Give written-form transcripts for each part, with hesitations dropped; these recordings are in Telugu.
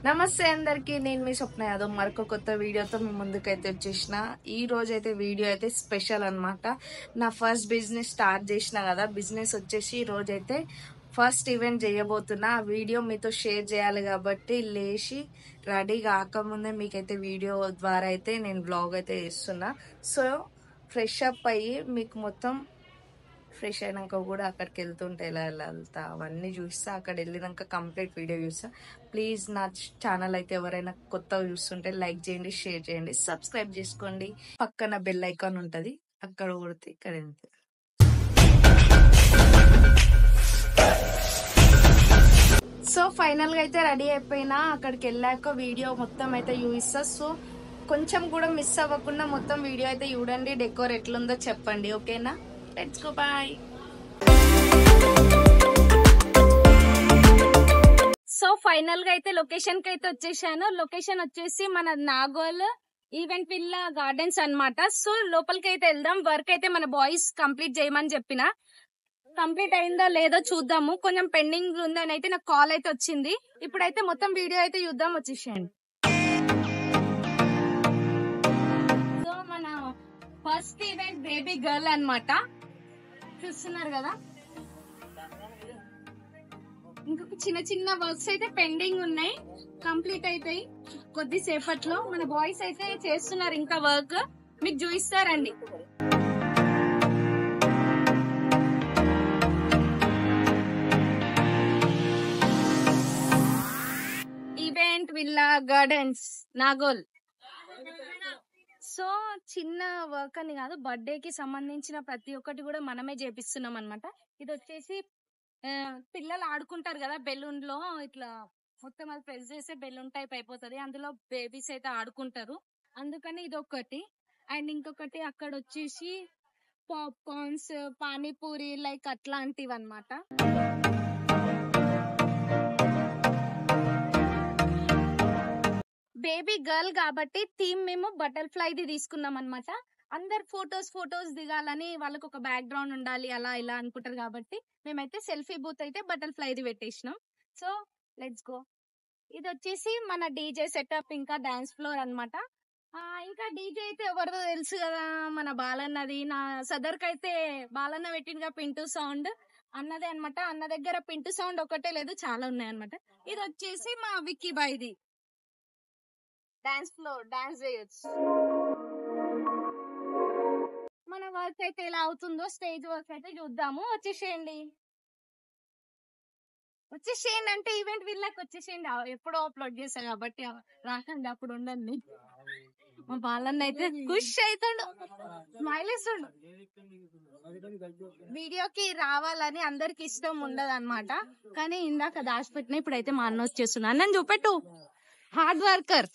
నమస్తే అందరికి, నేను మీ స్వప్న యాదవ్ మరొక కొత్త వీడియోతో మీ ముందుకైతే వచ్చేసిన. ఈ రోజు అయితే వీడియో అయితే స్పెషల్ అన్నమాట. నా ఫస్ట్ బిజినెస్ స్టార్ట్ చేసిన కదా, బిజినెస్ వచ్చేసి ఈ రోజు అయితే ఫస్ట్ ఈవెంట్ చేయబోతున్నా. ఆ వీడియో మీతో షేర్ చేయాలి కాబట్టి లేచి రెడీ కాకముందే మీకైతే వీడియో ద్వారా అయితే నేను బ్లాగ్ అయితే చేస్తున్నా. సో ఫ్రెష్ అప్ అయ్యి మీకు మొత్తం ఫ్రెష్ అయినాక కూడా అక్కడికి వెళ్తుంటే ఎలా వెళ్తా అవన్నీ చూస్తా. అక్కడ వెళ్ళినాక కంప్లీట్ వీడియో చూస్తా. ప్లీజ్ నా ఛానల్ అయితే ఎవరైనా కొత్తగా చూస్తుంటే లైక్ చేయండి, షేర్ చేయండి, సబ్స్క్రైబ్ చేసుకోండి. పక్కన బెల్ ఐకాన్ ఉంటుంది, అక్కడ కొడితే ఇక్కడ వెళ్తే. సో ఫైనల్ గా అయితే రెడీ అయిపోయినా. అక్కడికి వెళ్ళాక వీడియో మొత్తం అయితే చూపిస్తా. సో కొంచెం కూడా మిస్ అవ్వకుండా మొత్తం వీడియో అయితే చూడండి. డెకోర్ ఎట్లుందో చెప్పండి, ఓకేనా? Let's go, bye. So final గా అయితే లొకేషన్ కి అయితే వచ్చేసాను. లొకేషన్ వచ్చేసి మన నాగోల్ ఈవెంట్ విల్లా గార్డెన్స్ అన్నమాట. సో లోపలికి అయితే వెళ్దాం. వర్క్ అయితే మన బాయ్స్ కంప్లీట్ చేయమని చెప్పిన. కంప్లీట్ అయిందో లేదో చూద్దాము. కొంచెం పెండింగ్ ఉందని అయితే నాకు కాల్ అయితే వచ్చింది. ఇప్పుడైతే మొత్తం వీడియో అయితే చూద్దాం, వచ్చేసేయండి. సో మన ఫస్ట్ ఈవెంట్ బేబీ గర్ల్ అన్నమాట, చూస్తున్నారు కదా. ఇంకొక చిన్న చిన్న వర్క్స్ అయితే పెండింగ్ ఉన్నాయి, కంప్లీట్ అవుతాయి కొద్దిసేపట్లో. మన బాయ్స్ అయితే చేస్తున్నారు ఇంకా వర్క్, మీకు చూపిస్తారండి. Event villa gardens Nagole. So చిన్న వర్క్ అని కాదు, బర్త్డే కి సంబంధించిన ప్రతి ఒక్కటి కూడా మనమే చేపిస్తున్నాం అనమాట. ఇది వచ్చేసి పిల్లలు ఆడుకుంటారు కదా బెలూన్ లో, ఇట్లా మొత్తం అది ప్రెస్ చేస్తే బెలూన్ టైప్ అయిపోతుంది. అందులో బేబీస్ అయితే ఆడుకుంటారు, అందుకని ఇది ఒకటి. అండ్ ఇంకొకటి అక్కడ వచ్చేసి పాప్కార్న్స్, పానీపూరి లైక్ అట్లాంటివి అన్నమాట. బేబీ గర్ల్ కాబట్టి థీమ్ మేము బటర్ఫ్లైది తీసుకున్నాం అనమాట. అందరు ఫొటోస్ దిగాలని, వాళ్ళకి ఒక బ్యాక్ గ్రౌండ్ ఉండాలి అలా ఇలా అనుకుంటారు కాబట్టి మేమైతే సెల్ఫీ బూత్ అయితే బటర్ఫ్లైది పెట్టేసినాం. So let's go. ఇది వచ్చేసి మన డీజే సెటప్ ఇంకా డాన్స్ ఫ్లోర్ అన్నమాట. ఇంకా డీజే అయితే ఎవరిదో తెలుసు కదా, మన బాలన్నది. నా సదర్కి అయితే బాలన్న పెట్టినగా పింటూ సౌండ్ అన్నదే అనమాట. అన్న దగ్గర పింటూ సౌండ్ ఒకటే లేదు, చాలా ఉన్నాయి అనమాట. ఇది వచ్చేసి మా విక్కీ బాయ్ది డాన్స్ ఫ్లోర్, డాన్స్ చేయొచ్చు. మన వర్క్ అయితే ఎలా అవుతుందో స్టేజ్ వర్క్ అయితే చూద్దాము. వచ్చేసేయండి అంటే ఈవెంట్ వీళ్ళకి వచ్చేసేయండి. ఎప్పుడో అప్లోడ్ చేశా కాబట్టి రాకండి, అప్పుడు ఉండండి. మా బాలన్న అయితే ఖుష్ అవుతాడు, స్మైల్ ఇస్తాడు. వీడియోకి రావాలని అందరికి ఇష్టం ఉండదు అనమాట, కానీ ఇందాక దాచిపెట్టిన ఇప్పుడైతే మా అన్న వచ్చేస్తున్నా. అన్నని చూపెట్టు, హార్డ్ వర్కర్.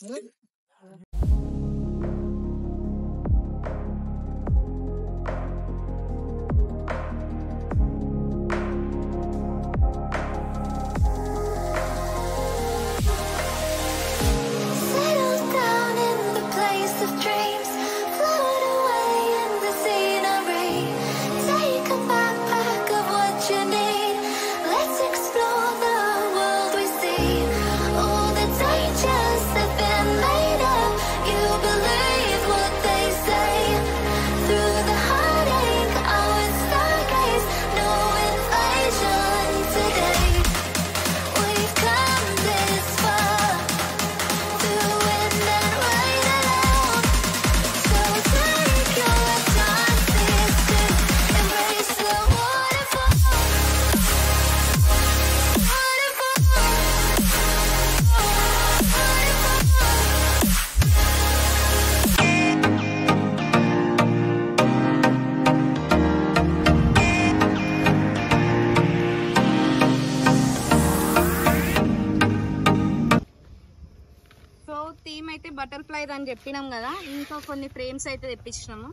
థీమ్ అయితే బటర్ఫ్లై అని చెప్పినాం కదా, ఇంకా కొన్ని ఫ్రేమ్స్ అయితే తెప్పించినాము.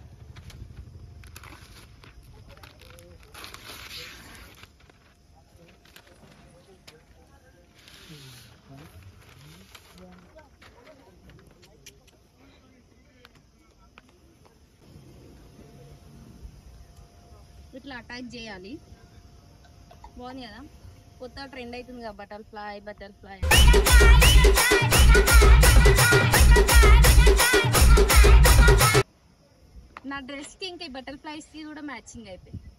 ఇట్లా అటాచ్ చేయాలి, బాగుంది కదా. కొత్త ట్రెండ్ అవుతుంది కదా బటర్ఫ్లై. డ్రెస్ కి ఇంకా బటర్ఫ్లైస్ కి కూడా మ్యాచింగ్ అయిపోయింది.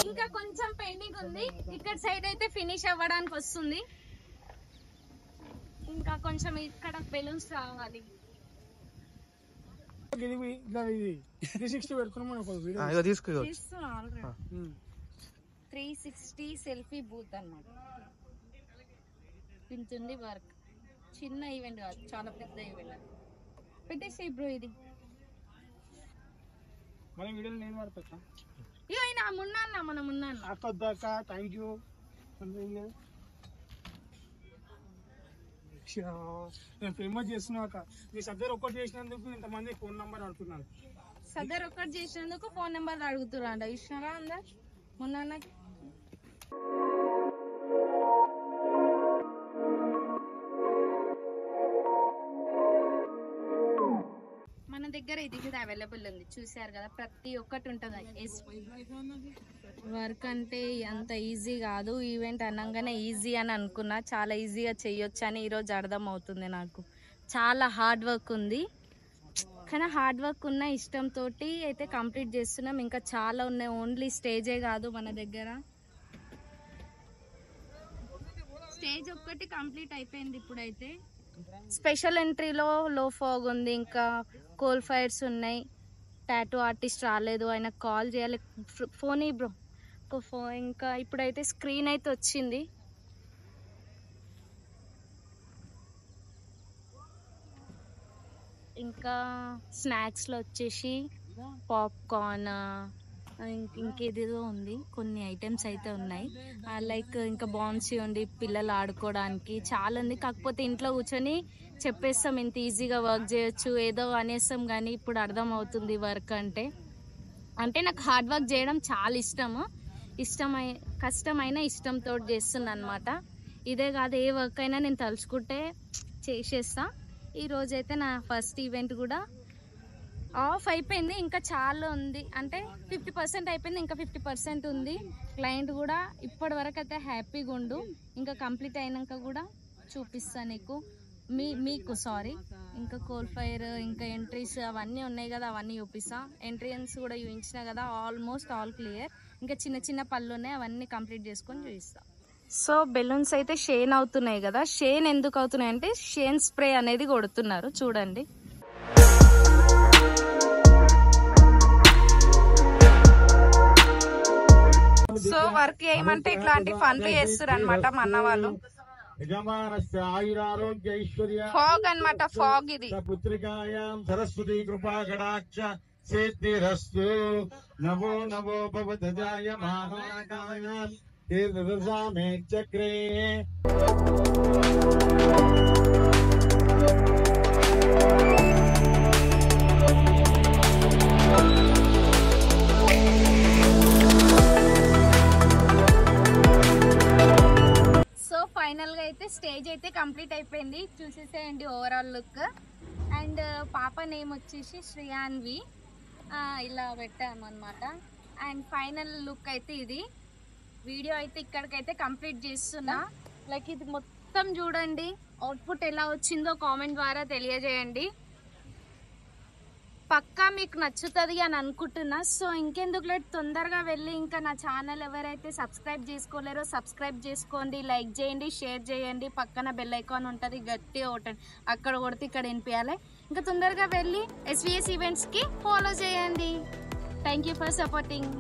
ఇంకా కొంచెం పెండింగ్ ఉంది, ఇక్కడ సైడ్ అయితే ఫినిష్ అవ్వడానికి వస్తుంది. ఇంకా కొంచెం ఇక్కడ బెలూన్స్ రావాలి. 360 సెల్ఫీ బూత్ అన్నమాట. ఇంతుంది వర్క్, చిన్న ఈవెంట్ కాదు, చాలా పెద్ద ఈవెంట్. పెట్టేసి బ్రో ఇది ఫేమస్ చేస్తున్నాక మీ సదర్ ఒక్కటి చేసినందుకు ఇంతమంది ఫోన్ నంబర్ అడుగుతున్నారు. సదర్ ఒక్కటి చేసినందుకు ఫోన్ నెంబర్ అడుగుతున్నా ఇచ్చినారా అందరు మొన్న. మన దగ్గర ఇది కూడా అవైలబుల్ ఉంది, చూసారు కదా, ప్రతి ఒక్కటి ఉంటుంది. వర్క్ అంటే అంత ఈజీ కాదు, ఈవెంట్ అనగానే ఈజీ అని అనుకున్నా, చాలా ఈజీగా చెయ్యొచ్చు అని ఈరోజు అర్థం అవుతుంది నాకు. చాలా హార్డ్ వర్క్ ఉంది, కానీ హార్డ్ వర్క్ ఉన్న ఇష్టంతో అయితే కంప్లీట్ చేస్తున్నాం. ఇంకా చాలా ఉన్నాయి, ఓన్లీ స్టేజే కాదు మన దగ్గర. స్టేజ్ ఒక్కటి కంప్లీట్ అయిపోయింది. ఇప్పుడైతే స్పెషల్ ఎంట్రీలో లో ఫాగ్ ఉంది, ఇంకా కోల్ ఫైర్స్ ఉన్నాయి. టాటూ ఆర్టిస్ట్ రాలేదు, ఆయన కాల్ చేయాలి. ఫోన్ బ్రో ఇంకా ఇప్పుడైతే స్క్రీన్ అయితే వచ్చింది. ఇంకా స్నాక్స్లో వచ్చేసి పాప్కార్న్, ఇంకేదేదో ఉంది, కొన్ని ఐటమ్స్ అయితే ఉన్నాయి. లైక్ ఇంకా బౌన్సీ ఉంది, పిల్లలు ఆడుకోవడానికి చాలా ఉంది. కాకపోతే ఇంట్లో కూర్చొని చెప్పేస్తాం ఇంత ఈజీగా వర్క్ చేయొచ్చు ఏదో అనేస్తాం, కానీ ఇప్పుడు అర్థం అవుతుంది వర్క్ అంటే. నాకు హార్డ్ వర్క్ చేయడం చాలా ఇష్టము, కష్టమైన ఇష్టంతో చేస్తున్నా అనమాట. ఇదే కాదు, ఏ వర్క్ అయినా నేను తలుచుకుంటే చేసేస్తా. ఈరోజైతే నా ఫస్ట్ ఈవెంట్ కూడా ఆఫ్ అయిపోయింది, ఇంకా చాలా ఉంది. అంటే 50% అయిపోయింది, ఇంకా 50% ఉంది. క్లయింట్ కూడా ఇప్పటి వరకు అయితే హ్యాపీగా ఉండు. ఇంకా కంప్లీట్ అయినాక కూడా చూపిస్తా నీకు, మీకు సారీ. ఇంకా కోల్ ఫైర్, ఇంకా ఎంట్రీస్ అవన్నీ ఉన్నాయి కదా, అవన్నీ చూపిస్తా. ఎంట్రీన్స్ కూడా చూపించిన కదా, ఆల్మోస్ట్ ఆల్ క్లియర్. ఇంకా చిన్న చిన్న పళ్ళు ఉన్నాయి, అవన్నీ కంప్లీట్ చేసుకొని చూపిస్తా. సో బెలూన్స్ అయితే షేన్ అవుతున్నాయి కదా, షేన్ ఎందుకు అవుతున్నాయి అంటే షేన్ స్ప్రే అనేది కొడుతున్నారు, చూడండి. సో వర్క్ ఏమంటే ఇట్లాంటి పనులు చేస్తారు అనమాట మన వాళ్ళు. ఫాగ్ అన్నమాట, ఫాగ్ ఇది. సరస్వతి కృపా కటాక్ష సిద్ధిరస్తు. నమో నమో భవతజాయ మహాకాయాం తీర్థసామే చక్రే. ఫైనల్ గా అయితే స్టేజ్ అయితే కంప్లీట్ అయిపోయింది, చూసేసేయండి ఓవరాల్ లుక్. అండ్ పాప నేమ్ వచ్చేసి శ్రియాన్వి, ఇలా పెట్టాము అనమాట. అండ్ ఫైనల్ లుక్ అయితే ఇది. వీడియో అయితే ఇక్కడికైతే కంప్లీట్ చేస్తున్నా. లైక్ ఇది మొత్తం చూడండి, అవుట్పుట్ ఎలా వచ్చిందో కామెంట్ ద్వారా తెలియజేయండి. పక్కా మీకు నచ్చుతుంది అని అనుకుంటున్నా. సో ఇంకెందుకు లేట్, తొందరగా వెళ్ళి ఇంకా నా ఛానల్ ఎవరైతే సబ్స్క్రైబ్ చేసుకోలేరో సబ్స్క్రైబ్ చేసుకోండి, లైక్ చేయండి, షేర్ చేయండి. పక్కన బెల్ ఐకాన్ ఉంటుంది, గట్టిగా కొట్టండి, అక్కడ కొడితే ఇక్కడ వినిపించాలి. ఇంకా తొందరగా వెళ్ళి SVS ఈవెంట్స్కి ఫాలో చేయండి. Thank you for supporting.